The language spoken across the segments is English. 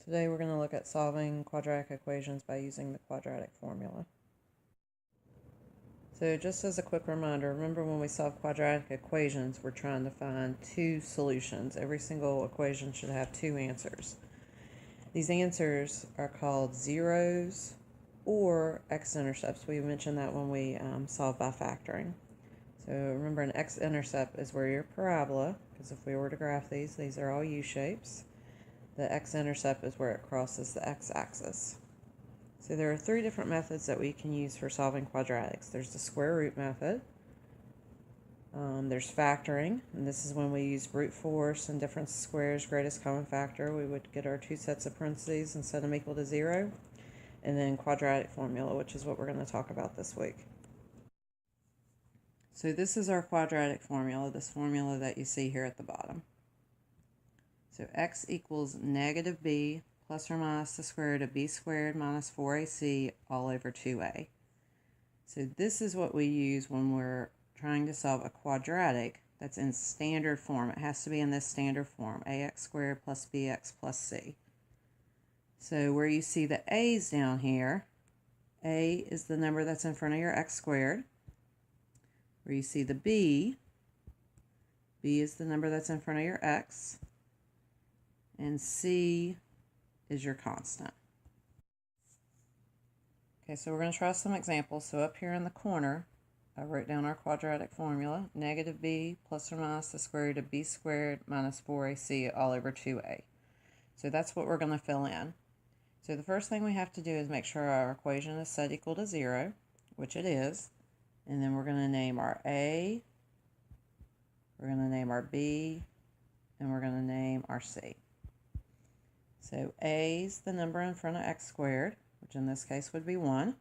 Today we're going to look at solving quadratic equations by using the quadratic formula. So just as a quick reminder, remember when we solve quadratic equations, we're trying to find two solutions. Every single equation should have two answers. These answers are called zeros or x-intercepts. We mentioned that when we solve by factoring. So remember, an x-intercept is where your parabola, because if we were to graph these are all u-shapes. The x-intercept is where it crosses the x-axis. So there are three different methods that we can use for solving quadratics. There's the square root method. There's factoring, and this is when we use brute force and difference of squares, greatest common factor. We would get our two sets of parentheses and set them equal to 0. And then quadratic formula, which is what we're going to talk about this week. So this is our quadratic formula, this formula that you see here at the bottom. So x equals negative b plus or minus the square root of b squared minus 4ac all over 2a. So this is what we use when we're trying to solve a quadratic that's in standard form. It has to be in this standard form, ax squared plus bx plus c. So where you see the a's down here, a is the number that's in front of your x squared. Where you see the b is the number that's in front of your x. And c is your constant. Okay, so we're going to try some examples. So up here in the corner, I wrote down our quadratic formula, negative b plus or minus the square root of b squared minus 4ac all over 2a. So that's what we're going to fill in. So the first thing we have to do is make sure our equation is set equal to 0, which it is. And then we're going to name our a, we're going to name our b, and we're going to name our c. So a's the number in front of x squared, which in this case would be 1.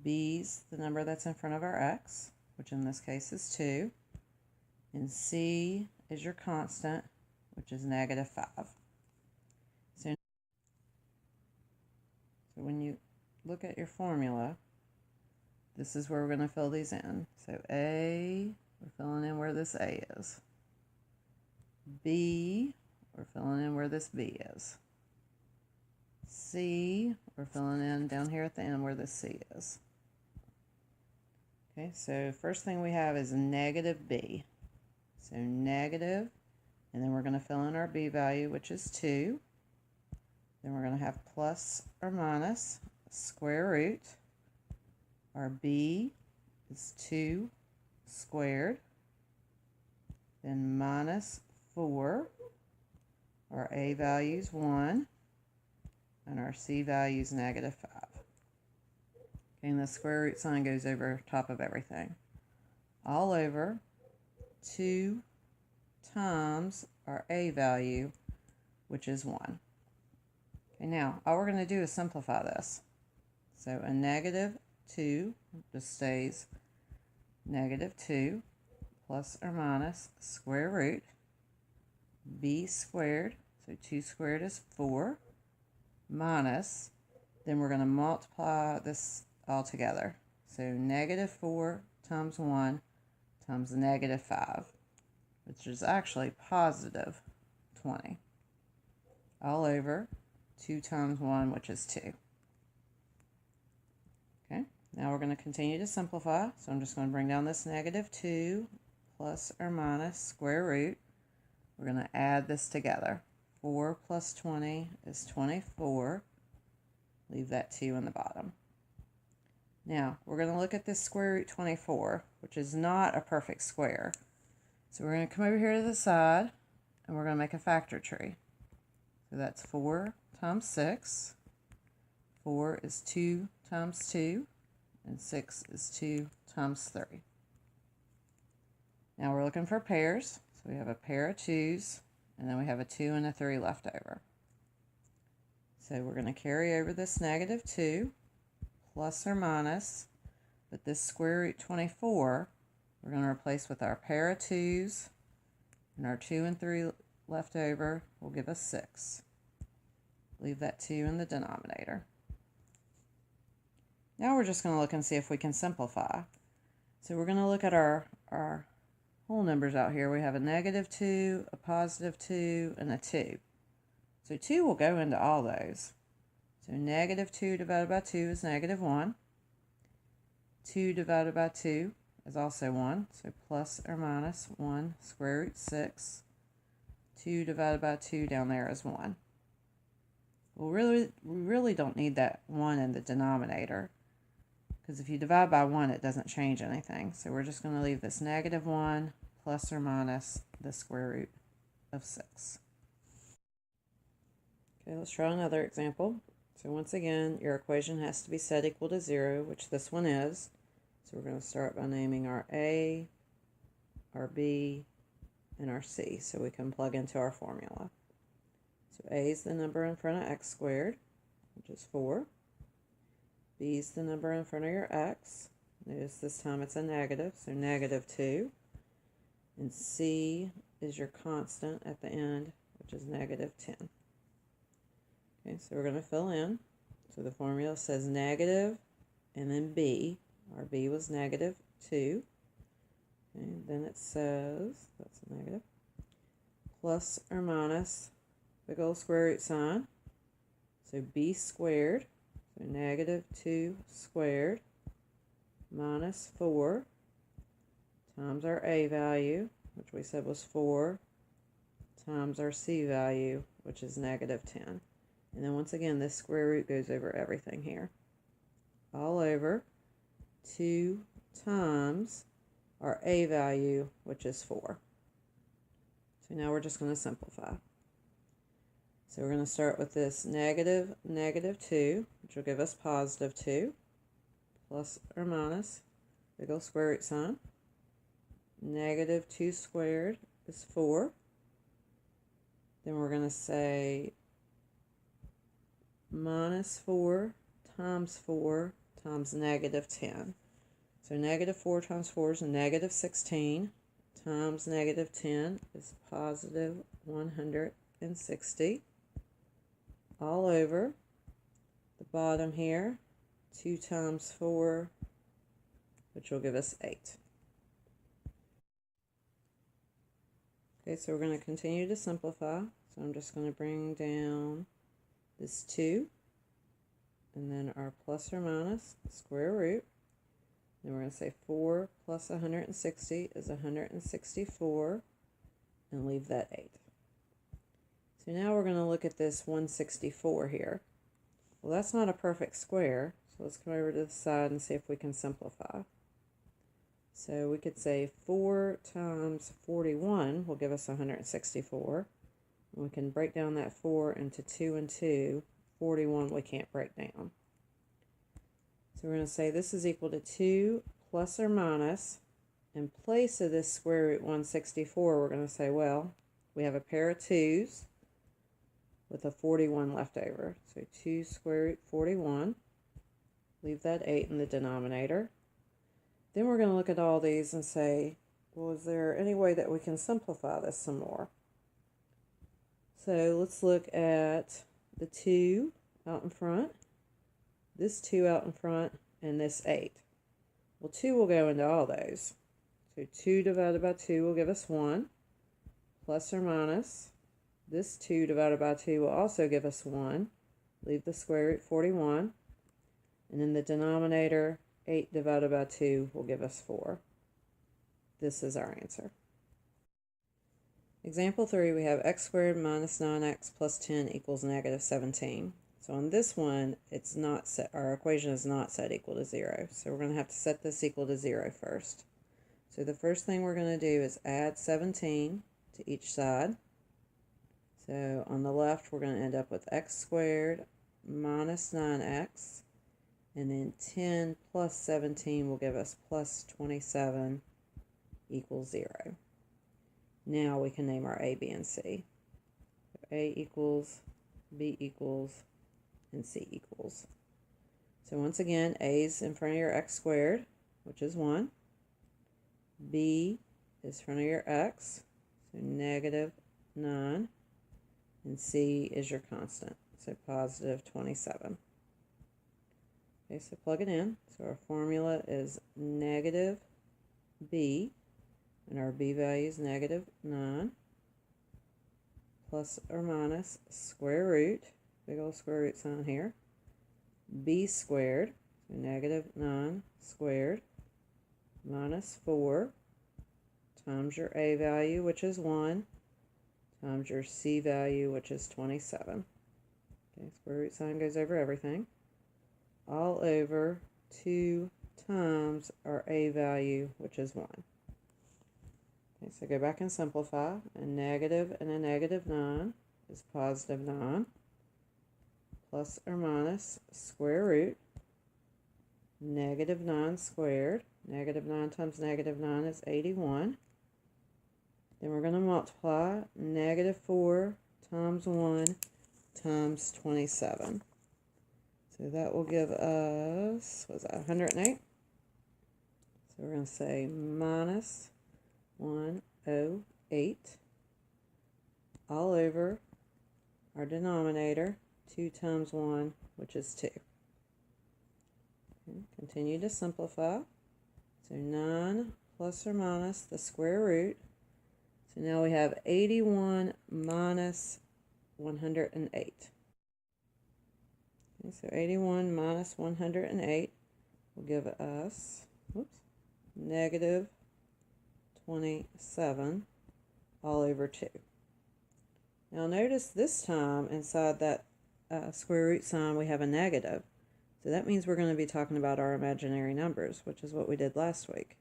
B's the number that's in front of our x, which in this case is 2. And c is your constant, which is negative 5. So when you look at your formula, this is where we're going to fill these in. So a, we're filling in where this a is. B, we're filling in where this b is. C, we're filling in down here at the end where this c is. Okay, so first thing we have is negative b. So negative, and then we're going to fill in our b value, which is 2. Then we're going to have plus or minus square root. Our b is 2 squared. Then minus 4. Our a value is 1. And our c value is negative 5. Okay, and the square root sign goes over top of everything. All over 2 times our a value, which is 1. Okay, now all we're going to do is simplify this. So a negative 2 just stays negative 2 plus or minus square root b squared, so 2 squared is 4, minus, then we're going to multiply this all together. So negative 4 times 1 times negative 5, which is actually positive 20, all over 2 times 1, which is 2. Okay, now we're going to continue to simplify. So I'm just going to bring down this negative 2 plus or minus square root. We're going to add this together. 4 plus 20 is 24. Leave that 2 in the bottom. Now, we're going to look at this square root 24, which is not a perfect square. So we're going to come over here to the side, and we're going to make a factor tree. So that's 4 times 6. 4 is 2 times 2, and 6 is 2 times 3. Now we're looking for pairs. So we have a pair of 2's, and then we have a 2 and a 3 left over. So we're going to carry over this negative 2, plus or minus, but this square root 24, we're going to replace with our pair of 2's, and our 2 and 3 left over will give us 6. Leave that 2 in the denominator. Now we're just going to look and see if we can simplify. So we're going to look at our whole numbers out here. We have a negative 2, a positive 2, and a 2. So 2 will go into all those. So negative 2 divided by 2 is negative 1. 2 divided by 2 is also 1. So plus or minus 1 square root 6. 2 divided by 2 down there is 1. Well, we really don't need that 1 in the denominator, because if you divide by 1, it doesn't change anything. So we're just going to leave this negative 1 plus or minus the square root of 6. Okay, let's try another example. So once again, your equation has to be set equal to 0, which this one is. So we're going to start by naming our A, our B, and our C, so we can plug into our formula. So A is the number in front of x squared, which is 4. B is the number in front of your x. Notice this time it's a negative, so negative 2. And C is your constant at the end, which is negative 10. Okay, so we're going to fill in. So the formula says negative, and then B. Our B was negative 2. And then it says, that's a negative, plus or minus big old square root sign. So B squared, so negative 2 squared, minus 4 times our A value, which we said was 4, times our C value, which is negative 10. And then once again, this square root goes over everything here. All over 2 times our A value, which is 4. So now we're just going to simplify. So we're going to start with this negative 2, which will give us positive 2, plus or minus, big old square root sign. Negative 2 squared is 4. Then we're going to say minus 4 times negative 10. So negative 4 times 4 is negative 16, times negative 10 is positive 160. All over the bottom here, 2 times 4, which will give us 8. Okay, so we're going to continue to simplify. So I'm just going to bring down this 2, and then our plus or minus square root. Then we're going to say 4 plus 160 is 164, and leave that 8. So now we're going to look at this 164 here. Well, that's not a perfect square, so let's come over to the side and see if we can simplify. So we could say 4 times 41 will give us 164. And we can break down that 4 into 2 and 2. 41 we can't break down. So we're going to say this is equal to 2 plus or minus. In place of this square root 164, we're going to say, well, we have a pair of 2's with a 41 left over. So 2 square root 41. Leave that 8 in the denominator. Then we're going to look at all these and say, well, is there any way that we can simplify this some more? So let's look at the 2 out in front, this 2 out in front, and this 8. Well, 2 will go into all those. So 2 divided by 2 will give us 1, plus or minus. This 2 divided by 2 will also give us 1. Leave the square root 41. And in the denominator, 8 divided by 2 will give us 4. This is our answer. Example 3, we have x squared minus 9x plus 10 equals negative 17. So on this one, it's not set, our equation is not set equal to 0. So we're going to have to set this equal to 0 first. So the first thing we're going to do is add 17 to each side. So on the left, we're going to end up with x squared minus 9x. And then 10 plus 17 will give us plus 27 equals 0. Now we can name our A, B, and C. So A equals, B equals, and C equals. So once again, A is in front of your x squared, which is 1. B is in front of your x, so negative 9. And C is your constant, so positive 27. Okay, so plug it in. So our formula is negative B, and our B value is negative 9, plus or minus square root, big old square root sign here, b squared, so negative 9 squared, minus 4 times your a value, which is 1, times your c value, which is 27. Okay, square root sign goes over everything. All over 2 times our a value, which is 1. Okay, so go back and simplify. A negative and a negative 9 is positive 9, plus or minus square root, negative 9 squared. Negative 9 times negative 9 is 81. Then we're going to multiply negative 4 times 1 times 27. So that will give us, what was that, 108? So we're going to say minus 108 all over our denominator, 2 times 1, which is 2. Okay, continue to simplify. So 9 plus or minus the square root. So now we have 81 minus 108. Okay, so 81 minus 108 will give us, negative 27 all over 2. Now notice this time inside that square root sign we have a negative. So that means we're going to be talking about our imaginary numbers, which is what we did last week.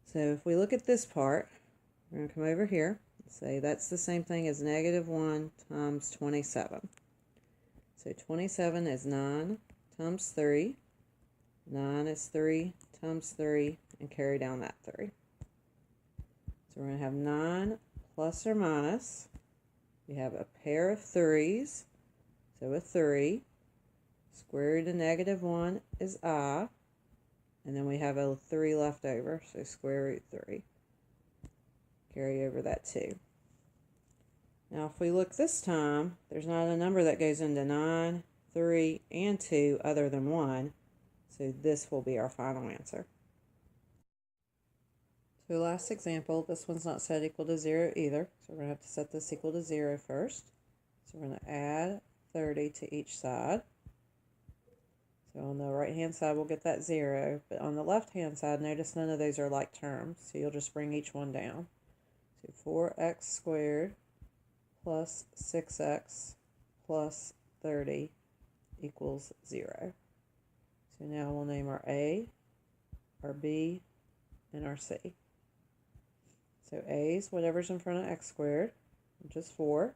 So if we look at this part, we're going to come over here and say that's the same thing as negative 1 times 27. So 27 is 9 times 3. 9 is 3 times 3, and carry down that 3. So we're going to have 9 plus or minus. We have a pair of 3's, so a 3. Square root of negative 1 is I, and then we have a 3 left over, so square root 3. Carry over that 2. Now if we look this time, there's not a number that goes into 9, 3, and 2 other than 1, so this will be our final answer. So last example, this one's not set equal to 0 either, so we're going to have to set this equal to 0 first. So we're going to add 30 to each side. So on the right hand side we'll get that 0, but on the left hand side notice none of those are like terms, so you'll just bring each one down. So 4x squared plus 6x plus 30 equals 0. So now we'll name our A, our B, and our C. So A is whatever's in front of x squared, which is 4.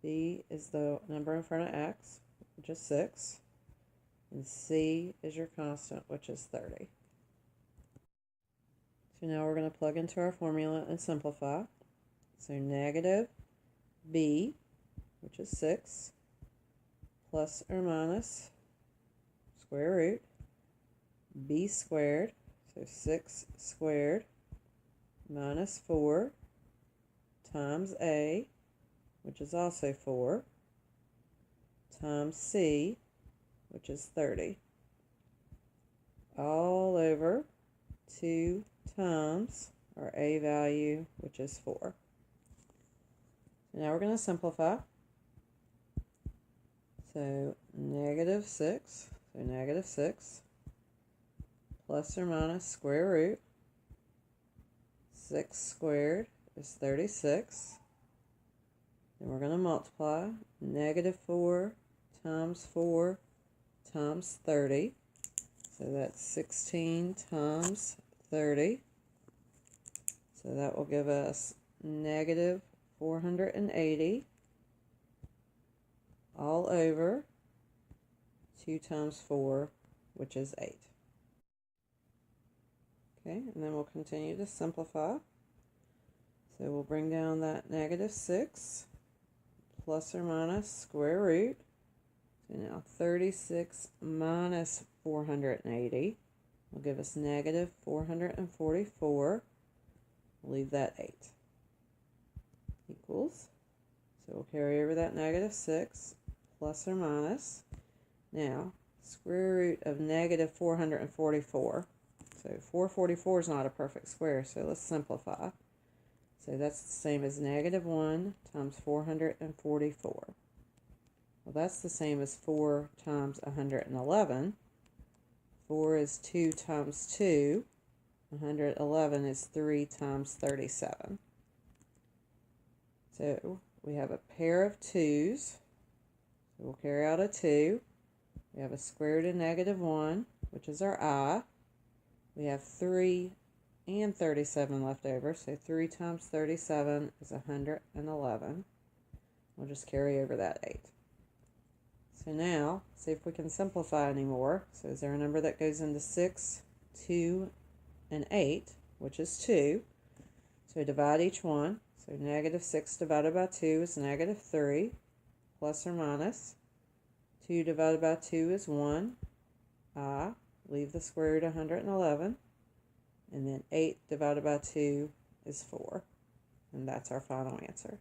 B is the number in front of x, which is 6. And C is your constant, which is 30. So now we're going to plug into our formula and simplify. So negative B, which is 6, plus or minus square root B squared, so 6 squared, minus 4 times A, which is also 4, times C, which is 30, all over 2 times our A value, which is 4. So now we're going to simplify. So negative 6, so negative 6, plus or minus square root 6 squared is 36. Then we're going to multiply negative 4 times 4 times 30. So that's 16 times 30. So that will give us negative 480 all over 2 times 4, which is 8. Okay, and then we'll continue to simplify. So we'll bring down that negative 6 plus or minus square root. So now 36 minus 480 will give us negative 444. We'll leave that 8 equals. So we'll carry over that negative 6 plus or minus. Now, square root of negative 444. So 444 is not a perfect square, so let's simplify. So that's the same as negative 1 times 444. Well, that's the same as 4 times 111. 4 is 2 times 2. 111 is 3 times 37. So we have a pair of 2's. So we'll carry out a 2. We have a square root of negative 1, which is our I. We have 3 and 37 left over, so 3 times 37 is 111. We'll just carry over that 8. So now, see if we can simplify anymore. So is there a number that goes into 6, 2, and 8, which is 2. So divide each one. So negative 6 divided by 2 is negative 3, plus or minus. 2 divided by 2 is 1. Leave the square root of 111. And then 8 divided by 2 is 4. And that's our final answer.